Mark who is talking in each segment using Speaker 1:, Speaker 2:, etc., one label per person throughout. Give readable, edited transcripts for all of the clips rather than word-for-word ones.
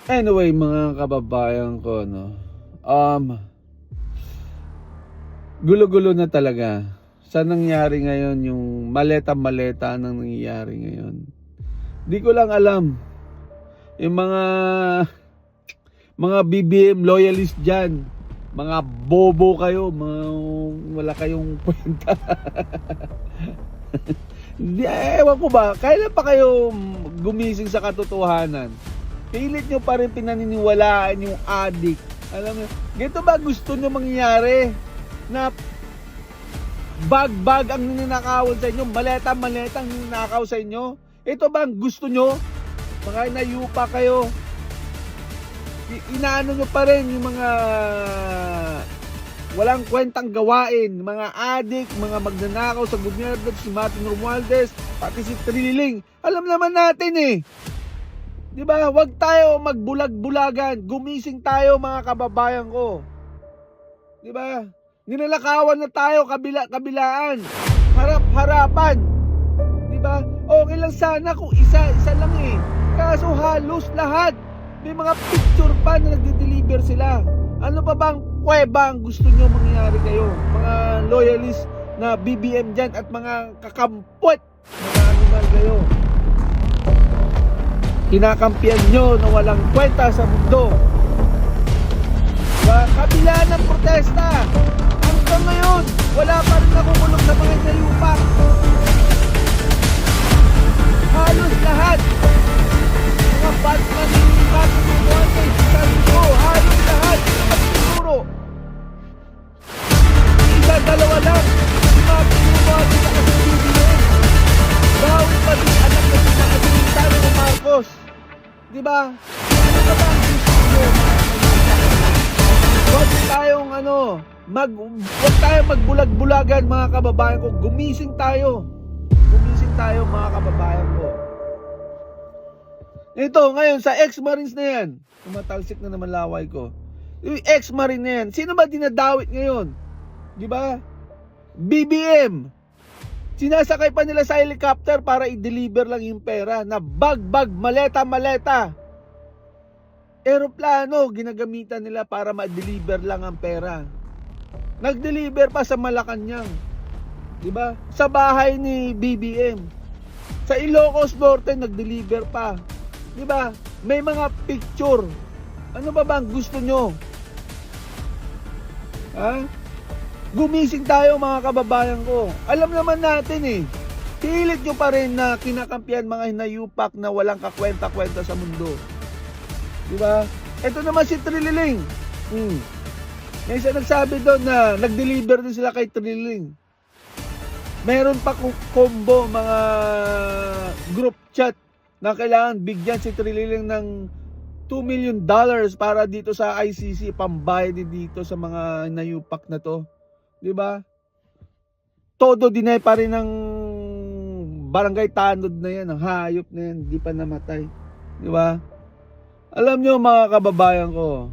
Speaker 1: Anyway, mga kababayan ko, no. Um, Gulo-gulo na talaga. Sa nangyari ngayon, yung maleta-maleta nang nangyayari ngayon. Di ko lang alam. Yung mga BBM loyalist dyan, mga bobo kayo, mga wala kayong kwenta. Ewan ko ba, kailan pa kayo gumising sa katotohanan? Pilit nyo pa rin pinaniniwalaan yung adik. Alam mo, ganito ba gusto nyo mangyari? Na bag-bag ang ninakawan sa inyo, maleta-maleta ang ninakaw sa inyo? Ito ba ang gusto nyo? Mga nayupa kayo. Inaano nyo pa rin yung mga walang kwentang gawain, mga adik, mga magnanakaw sa gobyerno, si Martin Romualdez, pati si Trililing. Alam naman natin eh. Di ba? Huwag tayo magbulag-bulagan. Gumising tayo mga kababayan ko. Di ba? Ninalakawan na tayo kabilaan. Harap-harapan. Di ba? Okay lang sana kung isa lang eh. Kaso halos lahat. May mga picture pa na nagde-deliver sila. Ano pa bang kuweba ang gusto nyo mangyari kayo? Mga loyalist na BBM dyan at mga kakampot. Mga animal kayo. Kinakampiyan nyo na walang kwenta sa mundo. Kabila ng protesta. Hanggang ngayon, wala pa rin nakukulong sa mga nayupak. Halos lahat. Mga Batman, halos lahat. At siguro, isa, dalawa lang. Mga pinubuhat sa kasubibihin. Bawal pa din anak na sinakasinita ng Marcos. Diba? Ano ba ba ang gusto nyo? Huwag tayong huwag tayong magbulag-bulagan mga kababayan ko. Gumising tayo. Gumising tayo mga kababayan ko. Ito, ngayon, sa ex-marines na yan. Tumatalsik na naman laway ko. Yung ex-marine na yan, sino ba dinadawit ngayon? Diba? BBM. Sinasakay pa nila sa helicopter para i-deliver lang yung pera na bag-bag, maleta-maleta. Aeroplano, ginagamitan nila para ma-deliver lang ang pera. Nag-deliver pa sa Malacanang. Diba? Sa bahay ni BBM. Sa Ilocos Norte, nag-deliver pa. Diba? May mga picture. Ano ba bang gusto nyo? Ha? Gumising tayo mga kababayan ko. Alam naman natin eh. Pilit nyo pa rin na kinakampiyan mga hinayupak na walang kakwenta-kwenta sa mundo. Diba? Ito naman si Trililing. May isa nagsabi doon na nag-deliver din sila kay Trililing. Meron pa combo mga group chat na kailangan bigyan si Trililing ng $2 million para dito sa ICC, pambayad dito sa mga hinayupak na to. Diba? Todo deny pa rin ng barangay Tanod na yan, ng hayop na yan, di pa namatay. Diba? Alam nyo mga kababayan ko,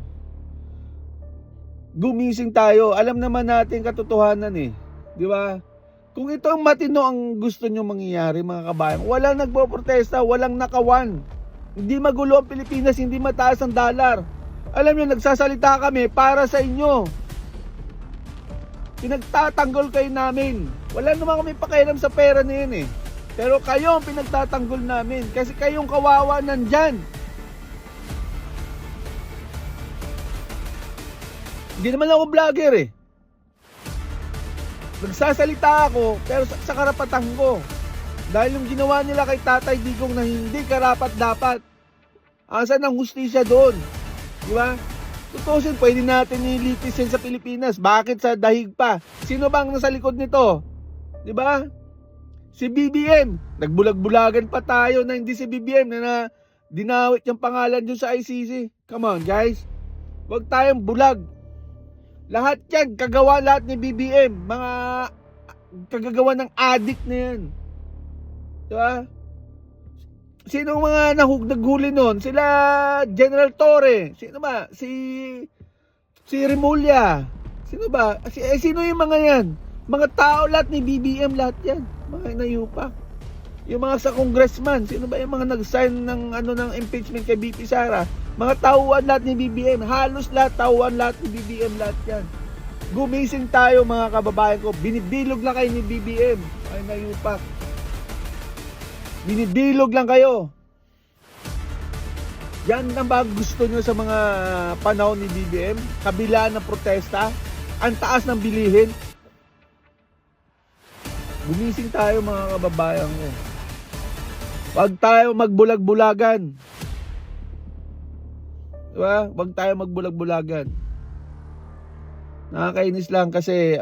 Speaker 1: gumising tayo. Alam naman natin katotohanan eh. Diba? Kung ito ang matino ang gusto nyo mangyayari mga kababayan, walang nagpo-protesta, walang nakawan. Hindi magulo ang Pilipinas, hindi mataas ang dollar. Alam nyo, nagsasalita kami para sa inyo. Pinagtatanggol kayo namin. Wala naman kami pakialam sa pera na yun eh. Pero kayo ang pinagtatanggol namin. Kasi kayong kawawa nandyan. Hindi naman ako vlogger eh. Nagsasalita ako pero sa karapatan ko. Dahil yung ginawa nila kay Tatay Digong na hindi karapat dapat. Asan ang hustisya doon? Di ba? Tutusin, pwede natin nilitis yan sa Pilipinas. Bakit sa dahig pa? Sino bang nasa likod nito? Di ba? Si BBM. Nagbulag-bulagan pa tayo na hindi si BBM na dinawit yung pangalan dyan sa ICC. Come on guys. Huwag tayong bulag. Lahat yan, kagawa lahat ni BBM. Mga kagagawa ng addict na yan. Di ba? Sino mga naghuli nun? Sila General Torre. Sino ba? Si Remulla. Sino ba? Sino yung mga yan? Mga tao lahat ni BBM lahat yan. Mga nayupak. Yung mga sa congressman, sino ba yung mga nag-sign ng ng impeachment kay BP Sara? Mga tauhan lahat ni BBM, halos lahat tauhan lahat ni BBM, lahat yan. Gumising tayo mga kababayan ko, binibilog lang kayo ni BBM. Ay nayupak. Binibilog lang kayo. Yan ang ba gusto nyo sa mga panahon ni BBM? Kabila ng protesta, ang taas ng bilihin. Gumising tayo mga kababayan ko. Huwag tayo magbulag-bulagan. Diba? Huwag tayo magbulag-bulagan. Nakakainis lang kasi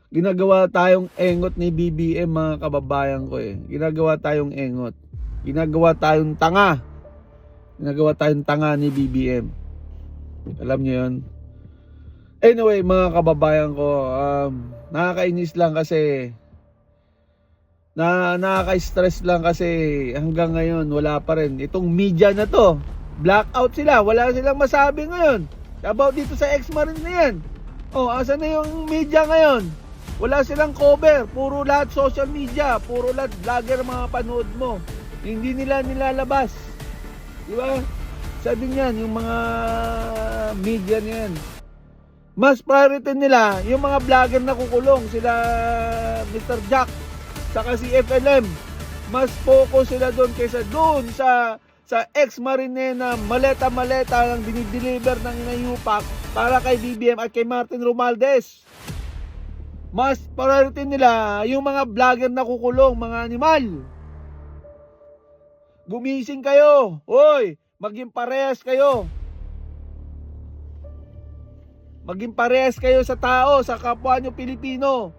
Speaker 1: ginagawa tayong engot ni BBM mga kababayan ko eh. Ginagawa tayong engot. Ginagawa tayong tanga. Ginagawa tayong tanga ni BBM. Alam niyo yun? Anyway mga kababayan ko, nakakainis lang kasi nakaka-stress lang kasi hanggang ngayon wala pa rin. Itong media na to, blackout sila. Wala silang masabi ngayon about dito sa ex-marine na yan. Asan na yung media ngayon? Wala silang cover. Puro lahat social media. Puro lahat vlogger mga panood mo. Hindi nila nilalabas. Diba? Sabi niyan, yung mga media niyan. Mas priority nila yung mga vlogger na kukulong. Sila Mr. Jack, saka si FLM. Mas focus sila doon kaysa doon sa ex-marine na maleta-maleta ang dinideliver ng inayupak para kay BBM at kay Martin Romualdez. Mas priority nila yung mga vlogger na kukulong, mga animal. Gumising kayo. Hoy, maging parehas kayo. Maging parehas kayo sa tao, sa kapwa nyo Pilipino.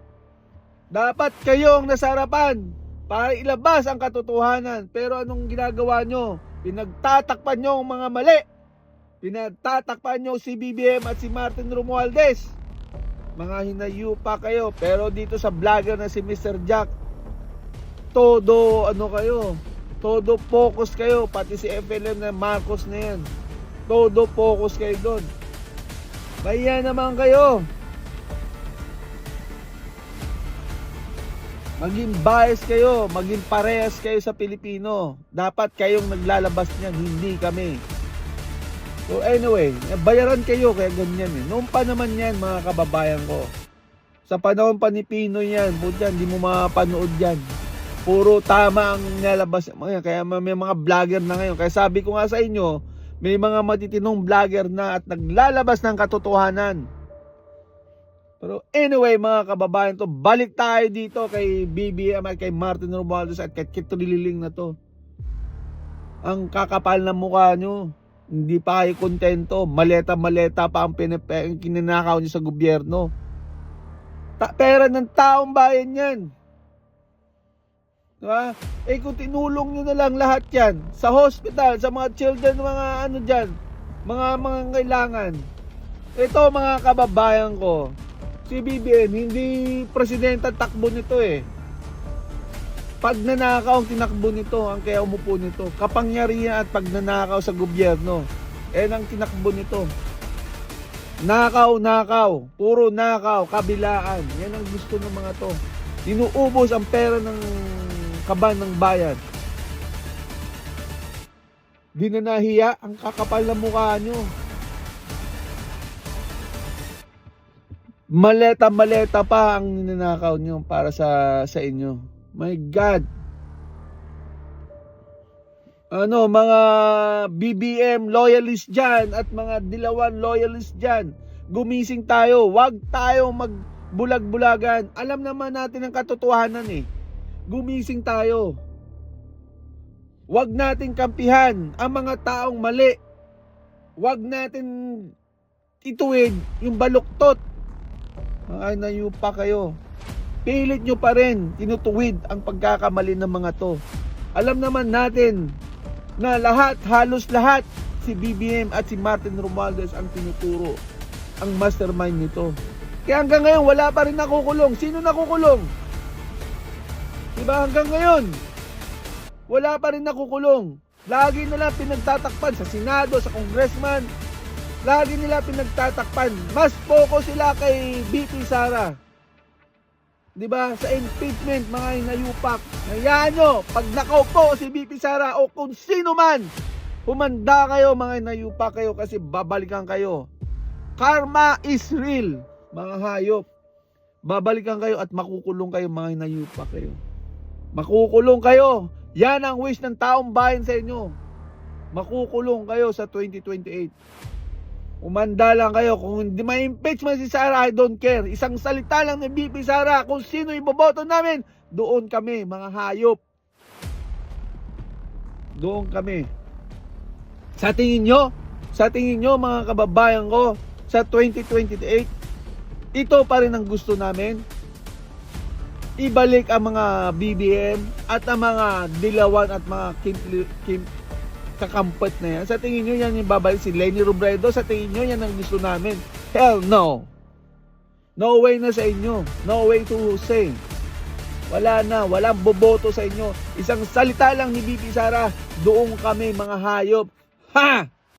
Speaker 1: Dapat kayo ang nasa harapan para ilabas ang katotohanan. Pero anong ginagawa nyo? Pinagtatakpan nyo ang mga mali. Pinagtatakpan nyo si BBM at si Martin Romualdez. Mga hinayupa kayo. Pero dito sa vlogger na si Mr. Jack, todo kayo. Todo focus kayo. Pati si FLM na Marcos na yan. Todo focus kayo doon. Kaya naman kayo. Maging bias kayo, maging parehas kayo sa Pilipino. Dapat kayong naglalabas niyan, hindi kami. So anyway, bayaran kayo kaya ganyan eh. Noon pa naman yan mga kababayan ko. Sa panahon pa ni Pinoy yan, hindi mo mapanood yan. Puro tama ang nilalabas. Kaya may mga vlogger na ngayon. Kaya sabi ko nga sa inyo, may mga matitinong vlogger na at naglalabas ng katotohanan. Pero anyway mga kababayan to, balik tayo dito kay BBM at kay Martin Romualdez at kay Kitrililing na to. Ang kakapal na mukha nyo, hindi pa kayo kontento, maleta-maleta pa ang kininakaw nyo sa gobyerno. Pera ng taong bayan yan. Diba? Kung tinulong nyo na lang lahat yan sa hospital, sa mga children, mga dyan, mga kailangan. Ito mga kababayan ko, si BBM, hindi presidente takbo nito eh. Pagnanakaw ang tinakbo nito, ang kaya umupo nito. Kapangyarihan at pagnanakaw sa gobyerno. Ang tinakbo nito. Nakaw. Puro nakaw, kabilaan. Yan ang gusto ng mga to. Inuubos ang pera ng kaban ng bayan. Di na nahiya ang kakapal na mukha nyo. Maleta pa ang ninanakaw nyo para sa inyo. My God. Mga BBM loyalist dyan at mga Dilawan loyalist dyan, gumising tayo. Huwag tayo magbulag-bulagan. Alam naman natin ang katotohanan eh. Gumising tayo. Huwag natin kampihan ang mga taong mali. Huwag natin ituwid yung baluktot. Mga nayupa kayo. Pilit nyo pa rin tinutuwid ang pagkakamali ng mga to. Alam naman natin na halos lahat si BBM at si Martin Romualdez ang tinuturo, ang mastermind nito. Kaya hanggang ngayon wala pa rin nakukulong. Sino nakukulong? Diba hanggang ngayon wala pa rin nakukulong. Lagi nila pinagtatakpan sa Senado, sa Congressman. Lagi nila pinagtatakpan. Mas focus sila kay BP Sara. 'di ba, sa impeachment, mga inayupak. Hayaan nyo, pag nakaupo si VP Sara o kung sino man, humanda kayo mga inayupak kayo kasi babalikan kayo. Karma is real, mga hayop. Babalikan kayo at makukulong kayo, mga inayupak kayo. Makukulong kayo. Yan ang wish ng taong bayan sa inyo. Makukulong kayo sa 2028. Umanda lang kayo. Kung hindi ma-impeach man si Sara, I don't care. Isang salita lang ni VP Sara, kung sino iboboto namin, doon kami, mga hayop. Doon kami. Sa tingin nyo mga kababayan ko, sa 2028, ito pa rin ang gusto namin. Ibalik ang mga BBM at ang mga Dilawan at mga Kim kakampot na yan. Sa tingin nyo yan yung babalik si Leni Robredo? Sa tingin nyo yan ang gusto namin? Hell no. No way na sa inyo. No way to say. Wala na. Walang boboto sa inyo. Isang salita lang ni VP Sara, doon kami, mga hayop. Ha!